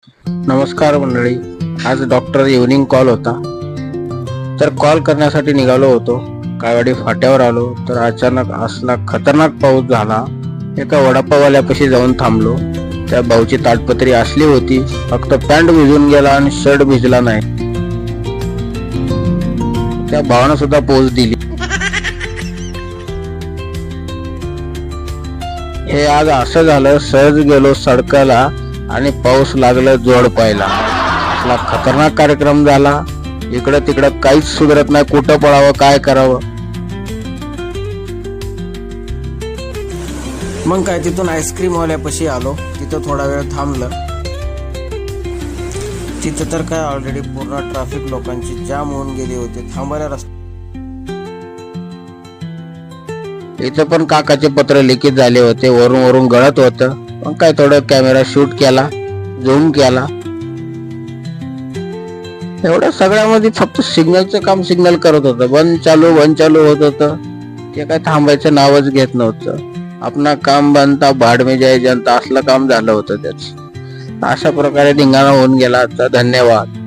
नमस्कार मंडळी. आज डॉक्टर इव्हनिंग कॉल होता, तर कॉल करण्यासाठी निघालो होतो. काळवाडी फाट्यावर आलो तर अचानक असला खतरनाक पाऊस झाला. एका वडापाववाल्यापाशी जाऊन थांबलो. त्या भाऊची ताडपत्री असली होती, फक्त पॅन्ट भिजून गेला आणि शर्ट भिजला नाही. त्या भावानं सुद्धा पोच दिली. हे आज असं झालं, सहज गेलो सडकाला आणि पाऊस लागला जोड पायला. असला खतरनाक कार्यक्रम झाला. इकडं तिकडं काहीच सुधरत नाही, कुठं पळावं काय करावं. मग काय, तिथून आईस्क्रीम वाल्यापाशी आलो. तिथं थोडा वेळ थांबलं. तिथं तर काय ऑलरेडी पूर्ण ट्रॅफिक लोकांची जाम होऊन गेली होती. थांबायला रस्ता. इथं पण काकाचे पत्र लिखित झाले होते, वरून वरून गळत होतं. मग काय, थोडं कॅमेरा शूट केला, झूम केला. एवढ्या सगळ्यामध्ये फक्त सिग्नलचं काम सिग्नल करत होतं. बंद चालू होत होतं. ते काय थांबायचं नावच घेत नव्हतं. आपला काम बनता भाड में जाय जनता असलं काम झालं होतं त्याच. अशा प्रकारे धिंगाणा होऊन गेला. धन्यवाद.